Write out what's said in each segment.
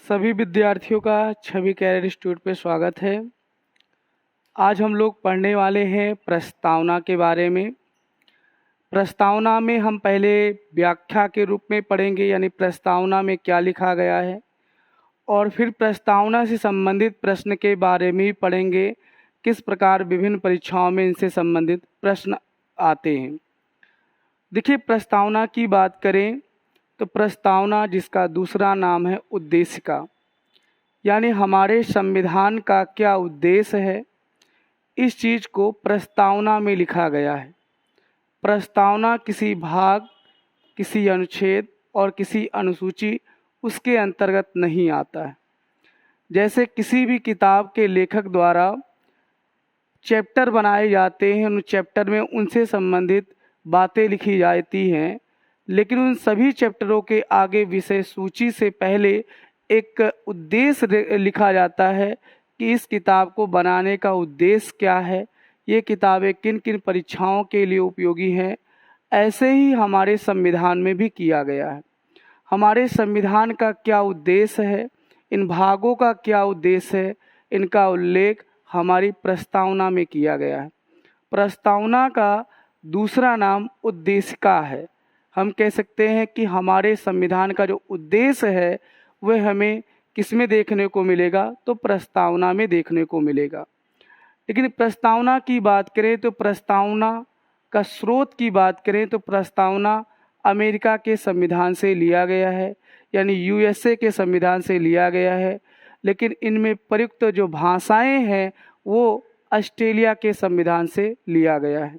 सभी विद्यार्थियों का छवि कैरियर इंस्टीट्यूट पे स्वागत है। आज हम लोग पढ़ने वाले हैं प्रस्तावना के बारे में। प्रस्तावना में हम पहले व्याख्या के रूप में पढ़ेंगे, यानी प्रस्तावना में क्या लिखा गया है, और फिर प्रस्तावना से संबंधित प्रश्न के बारे में भी पढ़ेंगे, किस प्रकार विभिन्न परीक्षाओं में इनसे संबंधित प्रश्न आते हैं। देखिए, प्रस्तावना की बात करें तो प्रस्तावना, जिसका दूसरा नाम है उद्देशिका, यानी हमारे संविधान का क्या उद्देश्य है, इस चीज़ को प्रस्तावना में लिखा गया है। प्रस्तावना किसी भाग, किसी अनुच्छेद और किसी अनुसूची उसके अंतर्गत नहीं आता है। जैसे किसी भी किताब के लेखक द्वारा चैप्टर बनाए जाते हैं, उन चैप्टर में उनसे संबंधित बातें लिखी जाती हैं, लेकिन उन सभी चैप्टरों के आगे विषय सूची से पहले एक उद्देश्य लिखा जाता है कि इस किताब को बनाने का उद्देश्य क्या है, ये किताबें किन किन परीक्षाओं के लिए उपयोगी हैं। ऐसे ही हमारे संविधान में भी किया गया है। हमारे संविधान का क्या उद्देश्य है, इन भागों का क्या उद्देश्य है, इनका उल्लेख हमारी प्रस्तावना में किया गया है। प्रस्तावना का दूसरा नाम उद्देशिका है। हम कह सकते हैं कि हमारे संविधान का जो उद्देश्य है वह हमें किस में देखने को मिलेगा, तो प्रस्तावना में देखने को मिलेगा। लेकिन प्रस्तावना की बात करें तो प्रस्तावना का स्रोत की बात करें तो प्रस्तावना अमेरिका के संविधान से लिया गया है, यानी यूएसए के संविधान से लिया गया है। लेकिन इनमें प्रयुक्त जो भाषाएं हैं वो ऑस्ट्रेलिया के संविधान से लिया गया है।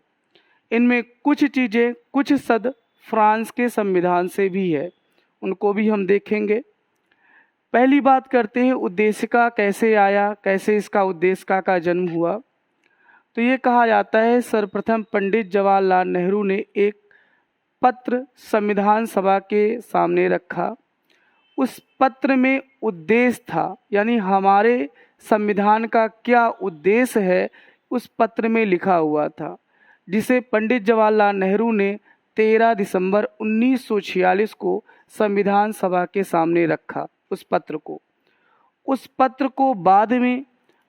इनमें कुछ चीज़ें, कुछ शब्द फ्रांस के संविधान से भी है, उनको भी हम देखेंगे। पहली बात करते हैं उद्देशिका कैसे आया, कैसे इसका उद्देशिका का जन्म हुआ। तो ये कहा जाता है सर्वप्रथम पंडित जवाहरलाल नेहरू ने एक पत्र संविधान सभा के सामने रखा। उस पत्र में उद्देश्य था, यानी हमारे संविधान का क्या उद्देश्य है, उस पत्र में लिखा हुआ था, जिसे पंडित जवाहरलाल नेहरू ने 13 दिसंबर 1946 को संविधान सभा के सामने रखा। उस पत्र को बाद में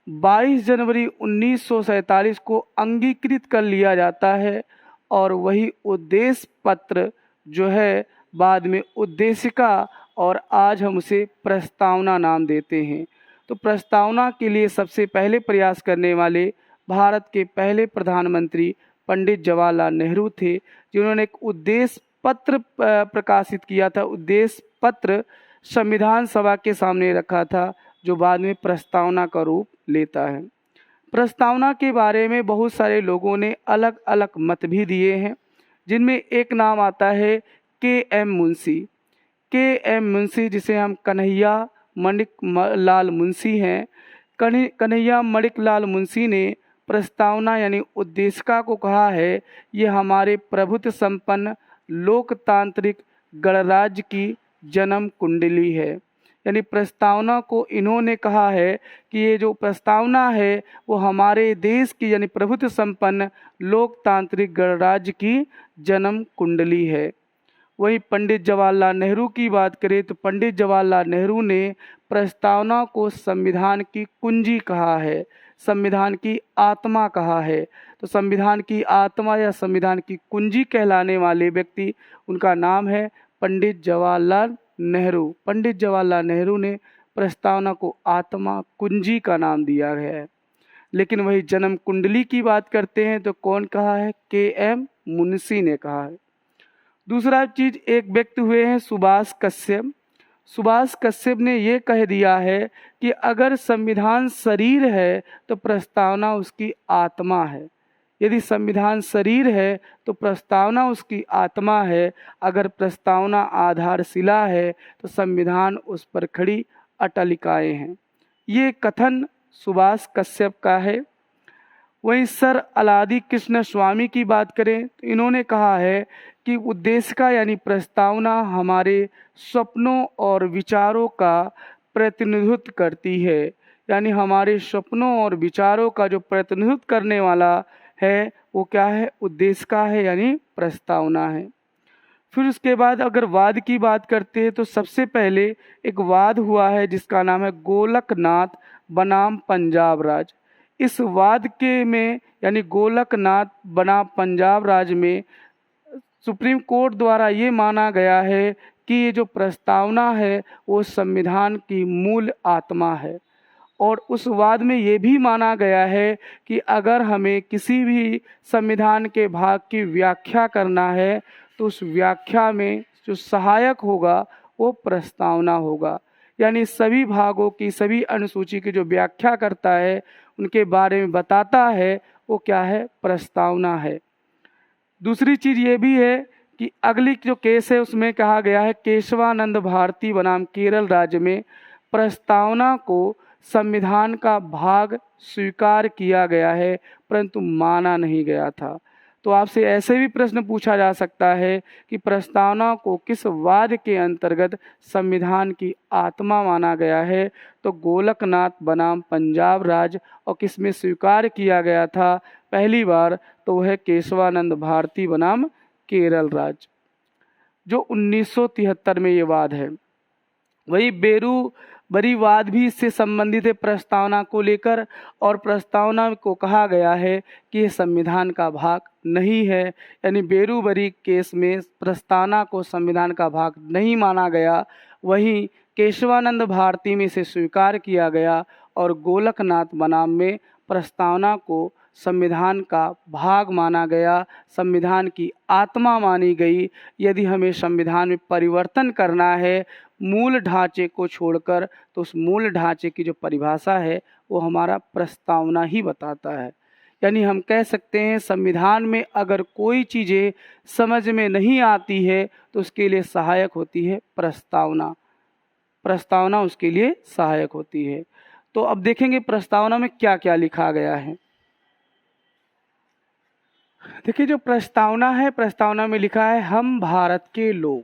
22 जनवरी 1947 को अंगीकृत कर लिया जाता है, और वही उद्देश्य पत्र जो है बाद में उद्देशिका, और आज हम उसे प्रस्तावना नाम देते हैं। तो प्रस्तावना के लिए सबसे पहले प्रयास करने वाले भारत के पहले प्रधानमंत्री पंडित जवाहरलाल नेहरू थे, जिन्होंने एक उद्देश्य पत्र प्रकाशित किया था। उद्देश्य पत्र संविधान सभा के सामने रखा था, जो बाद में प्रस्तावना का रूप लेता है। प्रस्तावना के बारे में बहुत सारे लोगों ने अलग अलग मत भी दिए हैं, जिनमें एक नाम आता है के.एम. मुंशी। के.एम. मुंशी, जिसे हम कन्हैया मणिक लाल मुंशी हैं, कन्हैया मणिक लाल मुंशी ने प्रस्तावना यानी उद्देशिका को कहा है, ये हमारे प्रभुत्व संपन्न लोकतांत्रिक गणराज्य की जन्म कुंडली है। यानी प्रस्तावना को इन्होंने कहा है कि ये जो प्रस्तावना है वो हमारे देश की, यानी प्रभुत्व संपन्न लोकतांत्रिक गणराज्य की जन्म कुंडली है। वहीं पंडित जवाहरलाल नेहरू की बात करें तो पंडित जवाहरलाल नेहरू ने प्रस्तावना को संविधान की कुंजी कहा है, संविधान की आत्मा कहा है। तो संविधान की आत्मा या संविधान की कुंजी कहलाने वाले व्यक्ति, उनका नाम है पंडित जवाहरलाल नेहरू। पंडित जवाहरलाल नेहरू ने प्रस्तावना को आत्मा कुंजी का नाम दिया गया है। लेकिन वही जन्म कुंडली की बात करते हैं तो कौन कहा है, के.एम. मुंशी ने कहा है। दूसरा चीज, एक व्यक्ति हुए हैं सुभाष कश्यप। सुभाष कश्यप ने ये कह दिया है कि अगर संविधान शरीर है तो प्रस्तावना उसकी आत्मा है। यदि संविधान शरीर है तो प्रस्तावना उसकी आत्मा है। अगर प्रस्तावना आधारशिला है तो संविधान उस पर खड़ी अटलिकाएं हैं। ये कथन सुभाष कश्यप का है। वहीं सर अलादी कृष्ण स्वामी की बात करें तो इन्होंने कहा है कि उद्देशिका यानी प्रस्तावना हमारे सपनों और विचारों का प्रतिनिधित्व करती है। यानी हमारे सपनों और विचारों का जो प्रतिनिधित्व करने वाला है वो क्या है, उद्देशिका है, यानी प्रस्तावना है। फिर उसके बाद अगर वाद की बात करते हैं तो सबसे पहले एक वाद हुआ है जिसका नाम है गोलकनाथ बनाम पंजाब राज। इस वाद के में यानी गोलकनाथ बनाम पंजाब राज में सुप्रीम कोर्ट द्वारा ये माना गया है कि ये जो प्रस्तावना है वो संविधान की मूल आत्मा है। और उस वाद में ये भी माना गया है कि अगर हमें किसी भी संविधान के भाग की व्याख्या करना है तो उस व्याख्या में जो सहायक होगा वो प्रस्तावना होगा। यानी सभी भागों की, सभी अनुसूची की जो व्याख्या करता है, उनके बारे में बताता है, वो क्या है? प्रस्तावना है। दूसरी चीज ये भी है कि अगली जो केस है उसमें कहा गया है केशवानंद भारती बनाम केरल राज्य में प्रस्तावना को संविधान का भाग स्वीकार किया गया है परंतु माना नहीं गया था। तो आपसे ऐसे भी प्रश्न पूछा जा सकता है कि प्रस्तावना को किस वाद के अंतर्गत संविधान की आत्मा माना गया है? तो गोलकनाथ बनाम पंजाब राज्य। और किस में स्वीकार किया गया था पहली बार? तो वह केशवानंद भारती बनाम केरल राज्य, जो 1973 में ये वाद है। वही बेरूबरी वाद भी इससे संबंधित है प्रस्तावना को लेकर, और प्रस्तावना को कहा गया है कि यह संविधान का भाग नहीं है। यानी बेरूबरी केस में प्रस्तावना को संविधान का भाग नहीं माना गया, वहीं केशवानंद भारती में इसे स्वीकार किया गया और गोलकनाथ बनाम में प्रस्तावना को संविधान का भाग माना गया, संविधान की आत्मा मानी गई। यदि हमें संविधान में परिवर्तन करना है मूल ढांचे को छोड़कर, तो उस मूल ढांचे की जो परिभाषा है वो हमारा प्रस्तावना ही बताता है। यानी हम कह सकते हैं संविधान में अगर कोई चीज़ें समझ में नहीं आती है तो उसके लिए सहायक होती है प्रस्तावना। प्रस्तावना उसके लिए सहायक होती है। तो अब देखेंगे प्रस्तावना में क्या क्या लिखा गया है। देखिए, जो प्रस्तावना है, प्रस्तावना में लिखा है हम भारत के लोग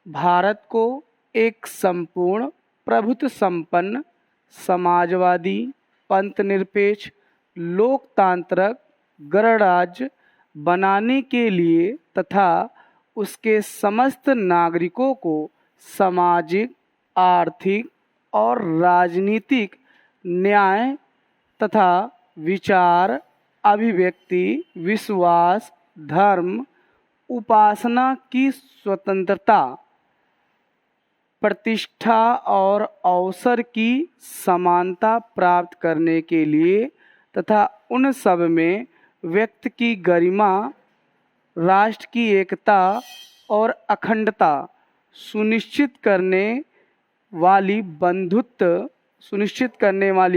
भारत को एक संपूर्ण प्रभुत्व संपन्न समाजवादी पंथनिरपेक्ष लोकतांत्रिक गणराज्य बनाने के लिए तथा उसके समस्त नागरिकों को सामाजिक, आर्थिक और राजनीतिक न्याय तथा विचार, अभिव्यक्ति, विश्वास, धर्म, उपासना की स्वतंत्रता, प्रतिष्ठा और अवसर की समानता प्राप्त करने के लिए तथा उन सब में व्यक्ति की गरिमा, राष्ट्र की एकता और अखंडता सुनिश्चित करने वाली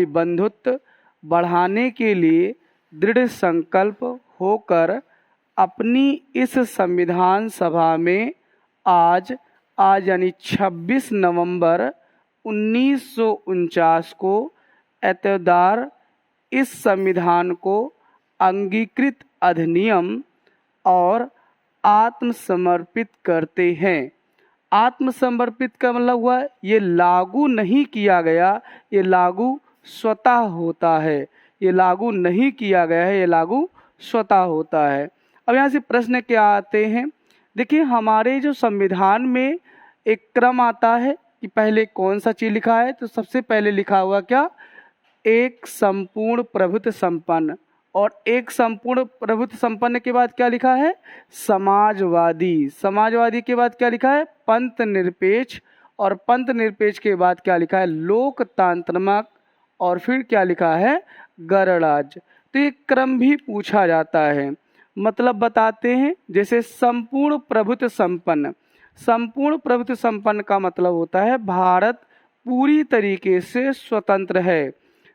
बंधुत्व बढ़ाने के लिए दृढ़ संकल्प होकर अपनी इस संविधान सभा में आज यानी 26 नवंबर 1949 को एतदार इस संविधान को अंगीकृत अधिनियम और आत्मसमर्पित करते हैं। आत्मसमर्पित का मतलब हुआ ये लागू नहीं किया गया, ये लागू स्वतः होता है। ये लागू नहीं किया गया है, ये लागू स्वतः होता है। अब यहाँ से प्रश्न क्या आते हैं? देखिए, हमारे जो संविधान में एक क्रम आता है कि पहले कौन सा चीज लिखा है। तो सबसे पहले लिखा हुआ क्या? एक संपूर्ण प्रभुत्व संपन्न। और एक संपूर्ण प्रभुत्व संपन्न के बाद क्या लिखा है? समाजवादी। समाजवादी के बाद क्या लिखा है? पंथ निरपेक्ष। और पंथ निरपेक्ष के बाद क्या लिखा है? लोकतांत्रिक। और फिर क्या लिखा है? गणराज्य। तो ये क्रम भी पूछा जाता है। मतलब बताते हैं, जैसे संपूर्ण प्रभुत्व संपन्न। संपूर्ण प्रभुत्व संपन्न का मतलब होता है भारत पूरी तरीके से स्वतंत्र है।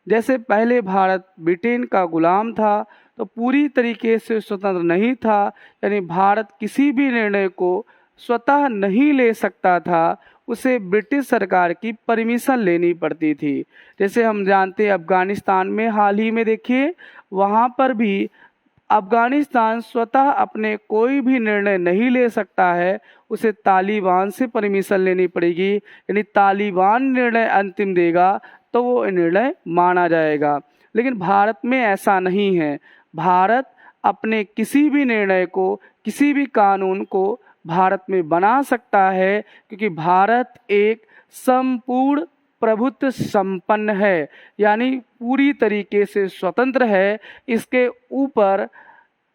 जैसे पहले भारत ब्रिटेन का गुलाम था तो पूरी तरीके से स्वतंत्र नहीं था, यानी भारत किसी भी निर्णय को स्वतः नहीं ले सकता था, उसे ब्रिटिश सरकार की परमिशन लेनी पड़ती थी। जैसे हम जानते हैं अफगानिस्तान में हाल ही में देखिए, वहाँ पर भी अफगानिस्तान स्वतः अपने कोई भी निर्णय नहीं ले सकता है, उसे तालिबान से परमिशन लेनी पड़ेगी। यानी तालिबान निर्णय अंतिम देगा तो वो निर्णय माना जाएगा। लेकिन भारत में ऐसा नहीं है। भारत अपने किसी भी निर्णय को, किसी भी कानून को भारत में बना सकता है, क्योंकि भारत एक संपूर्ण प्रभुत्व संपन्न है, यानी पूरी तरीके से स्वतंत्र है। इसके ऊपर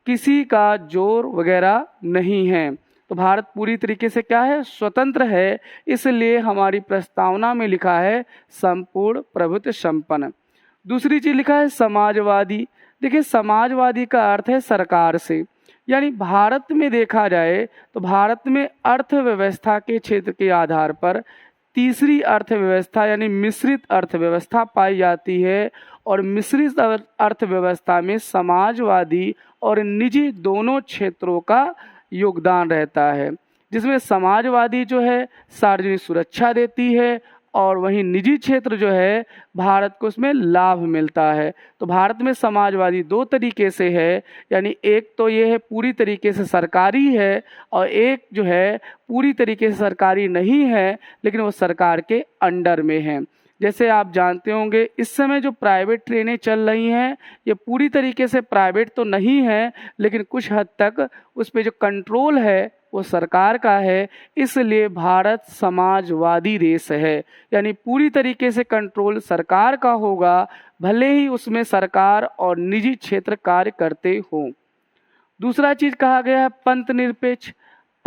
किसी का जोर वगैरह नहीं है। तो भारत पूरी तरीके से क्या है, स्वतंत्र है। इसलिए हमारी प्रस्तावना में लिखा है संपूर्ण प्रभुत्व संपन्न। दूसरी चीज लिखा है समाजवादी। देखिए, समाजवादी का अर्थ है सरकार से, यानी भारत में देखा जाए तो भारत में अर्थव्यवस्था के क्षेत्र के आधार पर तीसरी अर्थव्यवस्था यानी मिश्रित अर्थव्यवस्था पाई जाती है। और मिश्रित अर्थव्यवस्था में समाजवादी और निजी दोनों क्षेत्रों का योगदान रहता है, जिसमें समाजवादी जो है सार्वजनिक सुरक्षा देती है और वहीं निजी क्षेत्र जो है भारत को उसमें लाभ मिलता है। तो भारत में समाजवादी दो तरीके से है, यानी एक तो ये है पूरी तरीके से सरकारी है, और एक जो है पूरी तरीके से सरकारी नहीं है लेकिन वो सरकार के अंडर में है। जैसे आप जानते होंगे इस समय जो प्राइवेट ट्रेनें चल रही हैं ये पूरी तरीके से प्राइवेट तो नहीं है, लेकिन कुछ हद तक उस पर जो कंट्रोल है वो सरकार का है। इसलिए भारत समाजवादी देश है, यानी पूरी तरीके से कंट्रोल सरकार का होगा, भले ही उसमें सरकार और निजी क्षेत्र कार्य करते हों। दूसरा चीज कहा गया है पंथ निरपेक्ष।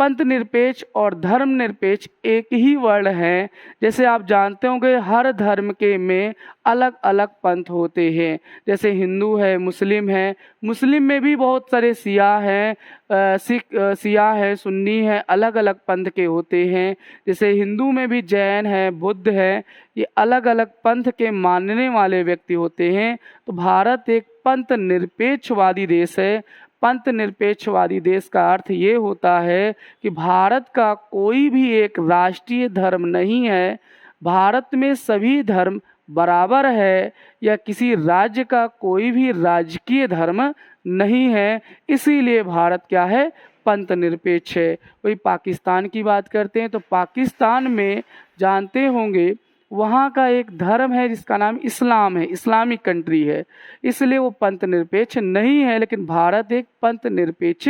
पंथ निरपेक्ष और धर्म निरपेक्ष एक ही वर्ण है। जैसे आप जानते होंगे हर धर्म के में अलग अलग पंथ होते हैं, जैसे हिंदू है, मुस्लिम है। मुस्लिम में भी बहुत सारे सिया हैं, सिख सिया है, सुन्नी है, अलग अलग पंथ के होते हैं। जैसे हिंदू में भी जैन है, बुद्ध है, ये अलग अलग पंथ के मानने वाले व्यक्ति होते हैं। तो भारत एक पंथ निरपेक्षवादी देश है। पंथ निरपेक्षवादी देश का अर्थ ये होता है कि भारत का कोई भी एक राष्ट्रीय धर्म नहीं है, भारत में सभी धर्म बराबर है, या किसी राज्य का कोई भी राजकीय धर्म नहीं है। इसीलिए भारत क्या है, पंथ निरपेक्ष है। वही पाकिस्तान की बात करते हैं तो पाकिस्तान में जानते होंगे वहाँ का एक धर्म है जिसका नाम इस्लाम है, इस्लामिक कंट्री है, इसलिए वो पंथ निरपेक्ष नहीं है। लेकिन भारत एक पंथ निरपेक्ष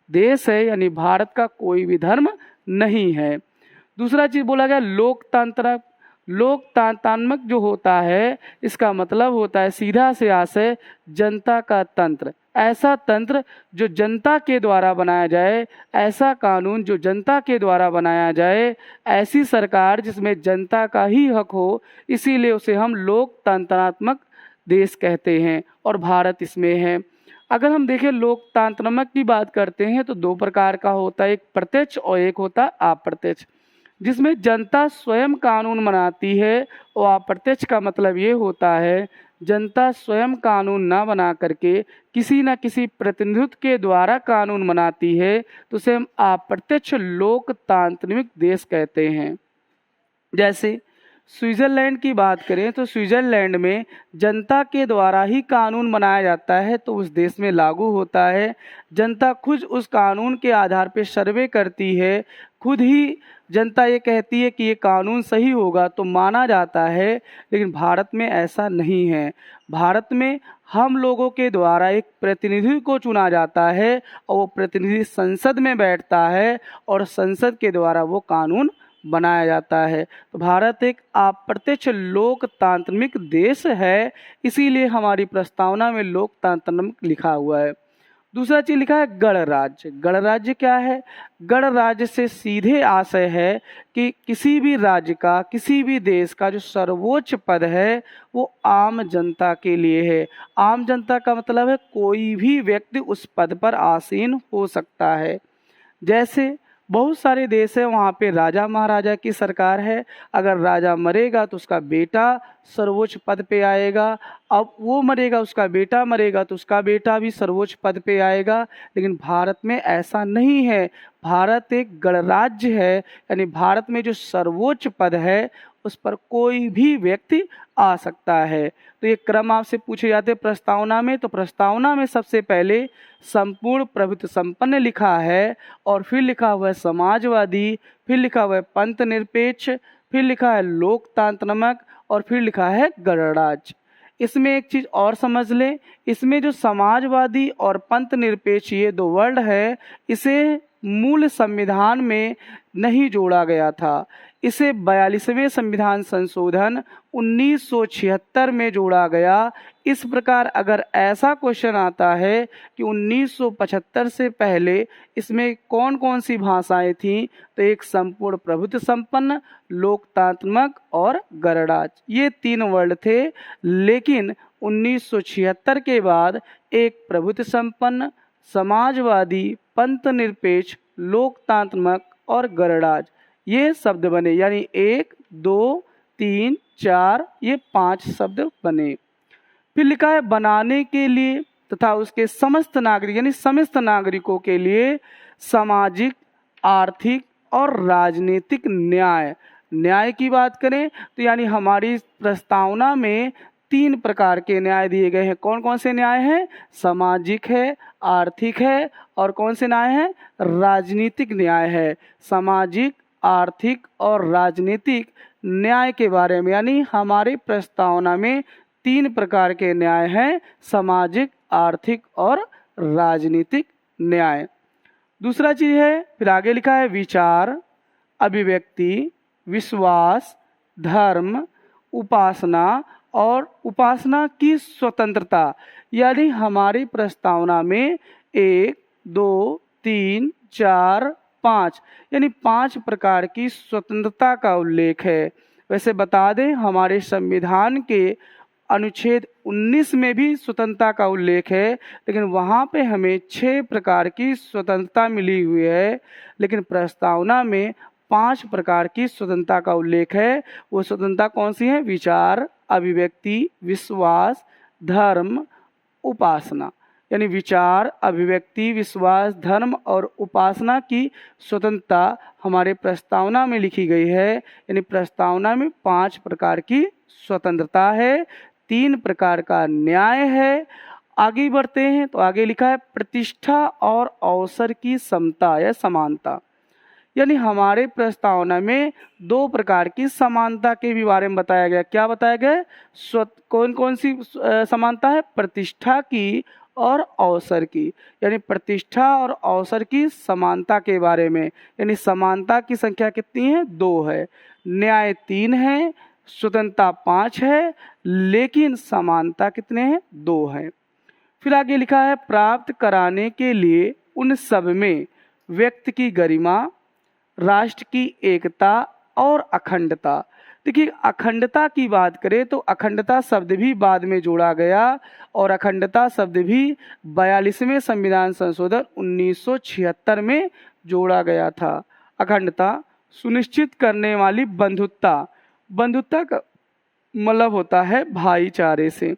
देश है, यानी भारत का कोई भी धर्म नहीं है। दूसरा चीज बोला गया लोकतंत्र। लोकतांत्रिक जो होता है इसका मतलब होता है सीधा से आशय जनता का तंत्र, ऐसा तंत्र जो जनता के द्वारा बनाया जाए, ऐसा कानून जो जनता के द्वारा बनाया जाए, ऐसी सरकार जिसमें जनता का ही हक हो, इसीलिए उसे हम लोकतंत्रात्मक देश कहते हैं और भारत इसमें है। अगर हम देखें लोकतंत्रात्मक की बात करते हैं तो दो प्रकार का होता है, एक प्रत्यक्ष और एक होता है अप्रत्यक्ष, जिसमें जनता स्वयं कानून बनाती है। और अप्रत्यक्ष का मतलब ये होता है जनता स्वयं कानून ना बना करके किसी न किसी प्रतिनिधित्व के द्वारा कानून बनाती है, तो उसे हम अप्रत्यक्ष लोकतांत्रिक देश कहते हैं। जैसे स्विट्जरलैंड की बात करें तो स्विट्जरलैंड में जनता के द्वारा ही कानून बनाया जाता है तो उस देश में लागू होता है। जनता खुद उस कानून के आधार पर सर्वे करती है, खुद ही जनता ये कहती है कि ये कानून सही होगा तो माना जाता है। लेकिन भारत में ऐसा नहीं है। भारत में हम लोगों के द्वारा एक प्रतिनिधि को चुना जाता है और वो प्रतिनिधि संसद में बैठता है और संसद के द्वारा वो कानून बनाया जाता है। तो भारत एक अप्रत्यक्ष लोकतांत्रिक देश है, इसीलिए हमारी प्रस्तावना में लोकतांत्रिक लिखा हुआ है। दूसरा चीज लिखा है गणराज्य। गणराज्य क्या है? गणराज्य से सीधे आशय है कि किसी भी राज्य का, किसी भी देश का जो सर्वोच्च पद है वो आम जनता के लिए है। आम जनता का मतलब है कोई भी व्यक्ति उस पद पर आसीन हो सकता है। जैसे बहुत सारे देश है वहाँ पे राजा महाराजा की सरकार है, अगर राजा मरेगा तो उसका बेटा सर्वोच्च पद पे आएगा, अब वो मरेगा उसका बेटा मरेगा तो उसका बेटा भी सर्वोच्च पद पे आएगा। लेकिन भारत में ऐसा नहीं है। भारत एक गणराज्य है, यानी भारत में जो सर्वोच्च पद है उस पर कोई भी व्यक्ति आ सकता है। तो ये क्रम आपसे पूछे जाते हैं प्रस्तावना में, तो प्रस्तावना में सबसे पहले संपूर्ण प्रभुत्व संपन्न लिखा है, और फिर लिखा हुआ है समाजवादी, फिर लिखा हुआ है पंथ निरपेक्ष, फिर लिखा है लोकतांत्रिक, और फिर लिखा है गणराज्य। इसमें एक चीज और समझ लें, इसमें जो समाजवादी और पंथ निरपेक्ष ये दो वर्ड है, इसे मूल संविधान में नहीं जोड़ा गया था। इसे 42वें संविधान संशोधन 1976 में जोड़ा गया। इस प्रकार अगर ऐसा क्वेश्चन आता है कि 1975 से पहले इसमें कौन कौन सी भाषाएं थीं, तो एक संपूर्ण प्रभुत्व संपन्न, लोकतांत्रिक और गणराज, ये 3 वर्ड थे। लेकिन 1976 के बाद एक प्रभुत्व संपन्न, समाजवादी, पंथ निरपेक्ष, लोकतांत्रिक और गणराज ये शब्द बने, यानी 1, 2, 3, 4 ये 5 शब्द बने। फिर लिखा है बनाने के लिए तथा उसके समस्त नागरिक यानी समस्त नागरिकों के लिए सामाजिक, आर्थिक और राजनीतिक न्याय। न्याय की बात करें तो यानी हमारी प्रस्तावना में 3 प्रकार के न्याय दिए गए हैं। कौन कौन से न्याय हैं? सामाजिक है, आर्थिक है और कौन से न्याय है? राजनीतिक न्याय है। सामाजिक, आर्थिक और राजनीतिक न्याय के बारे में यानी हमारी प्रस्तावना में 3 प्रकार के न्याय हैं, सामाजिक, आर्थिक और राजनीतिक न्याय। दूसरा चीज है, फिर आगे लिखा है विचार, अभिव्यक्ति, विश्वास, धर्म, उपासना और उपासना की स्वतंत्रता। यानी हमारी प्रस्तावना में 1, 2, 3, 4, 5 यानी 5 प्रकार की स्वतंत्रता का उल्लेख है। वैसे बता दें हमारे संविधान के अनुच्छेद 19 में भी स्वतंत्रता का उल्लेख है, लेकिन वहाँ पे हमें 6 प्रकार की स्वतंत्रता मिली हुई है, लेकिन प्रस्तावना में 5 प्रकार की स्वतंत्रता का उल्लेख है। वो स्वतंत्रता कौन सी है? विचार, अभिव्यक्ति, विश्वास, धर्म, उपासना। यानी विचार, अभिव्यक्ति, विश्वास, धर्म और उपासना की स्वतंत्रता हमारे प्रस्तावना में लिखी गई है। यानी प्रस्तावना में 5 प्रकार की स्वतंत्रता है, 3 प्रकार का न्याय है। आगे बढ़ते हैं तो आगे लिखा है प्रतिष्ठा और अवसर की समता या समानता। यानी हमारे प्रस्तावना में 2 प्रकार की समानता के भी बारे में बताया गया। क्या बताया गया? कौन कौन सी समानता है? प्रतिष्ठा की और अवसर की। यानी प्रतिष्ठा और अवसर की समानता के बारे में। यानी समानता की संख्या कितनी है? 2 है। न्याय 3 है, स्वतंत्रता 5 है, लेकिन समानता कितने हैं? 2 है। फिर आगे लिखा है प्राप्त कराने के लिए उन सब में व्यक्ति की गरिमा, राष्ट्र की एकता और अखंडता। देखिए अखंडता की बात करें तो अखंडता शब्द भी बाद में जोड़ा गया और अखंडता शब्द भी 42वें संविधान संशोधन 1976 में जोड़ा गया था। अखंडता सुनिश्चित करने वाली बंधुत्ता। बंधुत्ता का मतलब होता है भाईचारे से।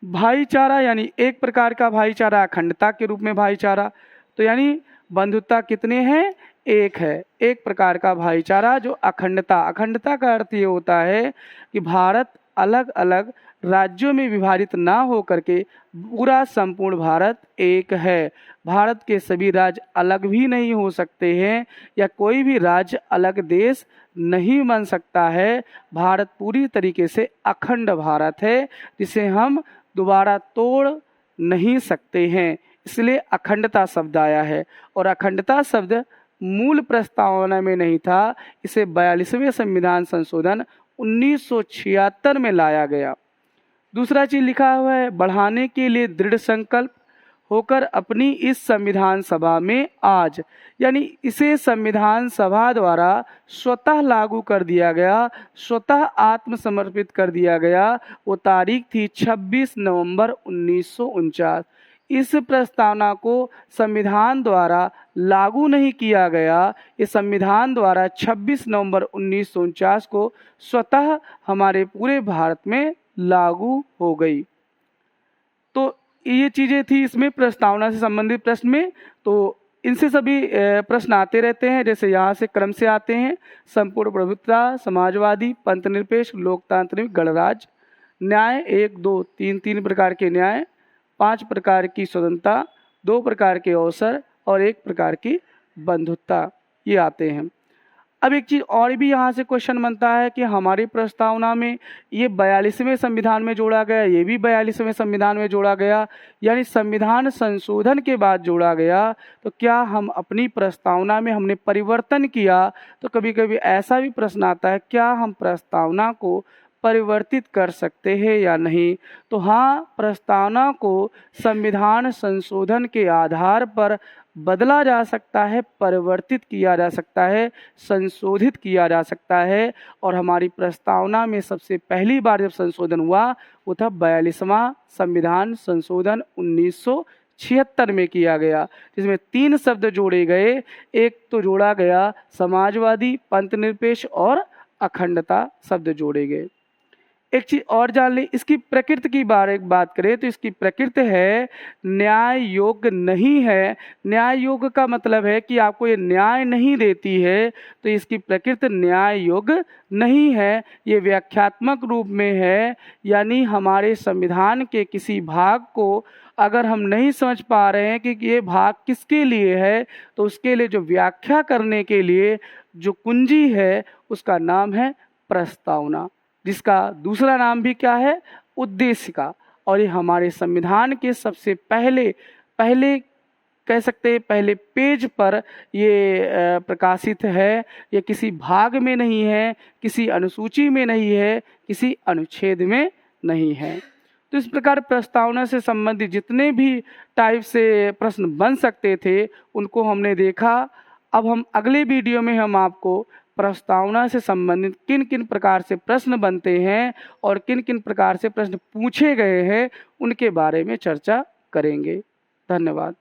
भाईचारा यानी एक प्रकार का भाईचारा, अखंडता के रूप में भाईचारा। तो यानी बंधुत्ता कितने हैं? 1 है। एक प्रकार का भाईचारा जो अखंडता। अखंडता का अर्थ ये होता है कि भारत अलग अलग राज्यों में विभाजित ना हो करके पूरा संपूर्ण भारत एक है। भारत के सभी राज्य अलग भी नहीं हो सकते हैं या कोई भी राज्य अलग देश नहीं बन सकता है। भारत पूरी तरीके से अखंड भारत है, जिसे हम दोबारा तोड़ नहीं सकते हैं, इसलिए अखंडता शब्द आया है। और अखंडता शब्द मूल प्रस्तावना में नहीं था, इसे 42वें संविधान संशोधन 1976 में लाया गया। दूसरा चीज लिखा हुआ है बढ़ाने के लिए दृढ़ संकल्प होकर अपनी इस संविधान सभा में आज, यानी इसे संविधान सभा द्वारा स्वतः लागू कर दिया गया, स्वतः आत्मसमर्पित कर दिया गया। वो तारीख थी 26 नवंबर 1949। इस प्रस्तावना को संविधान द्वारा लागू नहीं किया गया, इस संविधान द्वारा 26 नवंबर 1949 को स्वतः हमारे पूरे भारत में लागू हो गई। तो ये चीज़ें थी इसमें प्रस्तावना से संबंधित प्रश्न में। तो इनसे सभी प्रश्न आते रहते हैं, जैसे यहाँ से क्रम से आते हैं। संपूर्ण प्रभुत्वता, समाजवादी, पंथ निरपेक्ष, लोकतांत्रिक, गणराज्य, न्याय 1, 2, 3 प्रकार के न्याय, 5 प्रकार की स्वतंत्रता, 2 प्रकार के अवसर और 1 प्रकार की बंधुत्ता, ये आते हैं। अब एक चीज़ और भी यहाँ से क्वेश्चन बनता है कि हमारी प्रस्तावना में ये 42वें संविधान में जोड़ा गया, ये भी 42वें संविधान में जोड़ा गया, यानी संविधान संशोधन के बाद जोड़ा गया। तो क्या हम अपनी प्रस्तावना में हमने परिवर्तन किया? तो कभी कभी ऐसा भी प्रश्न आता है, क्या हम प्रस्तावना को परिवर्तित कर सकते हैं या नहीं? तो हाँ, प्रस्तावना को संविधान संशोधन के आधार पर बदला जा सकता है, परिवर्तित किया जा सकता है, संशोधित किया जा सकता है। और हमारी प्रस्तावना में सबसे पहली बार जब संशोधन हुआ वो था 42वां संविधान संशोधन 1976 में किया गया, जिसमें 3 शब्द जोड़े गए। एक तो जोड़ा गया समाजवादी, पंथनिरपेक्ष और अखंडता शब्द जोड़े गए। एक चीज और जान लें, इसकी प्रकृति की बात करें तो इसकी प्रकृति है न्याय योग्य नहीं है। न्याय योग्य का मतलब है कि आपको ये न्याय नहीं देती है, तो इसकी प्रकृति न्याय योग्य नहीं है। ये व्याख्यात्मक रूप में है, यानी हमारे संविधान के किसी भाग को अगर हम नहीं समझ पा रहे हैं कि ये भाग किसके लिए है, तो उसके लिए जो व्याख्या करने के लिए जो कुंजी है उसका नाम है प्रस्तावना, जिसका दूसरा नाम भी क्या है? उद्देशिका। और ये हमारे संविधान के सबसे पहले कह सकते हैं पहले पेज पर ये प्रकाशित है। ये किसी भाग में नहीं है, किसी अनुसूची में नहीं है, किसी अनुच्छेद में नहीं है। तो इस प्रकार प्रस्तावना से संबंधित जितने भी टाइप से प्रश्न बन सकते थे उनको हमने देखा। अब हम अगले वीडियो में हम आपको प्रस्तावना से संबंधित किन किन प्रकार से प्रश्न बनते हैं और किन किन प्रकार से प्रश्न पूछे गए हैं उनके बारे में चर्चा करेंगे। धन्यवाद।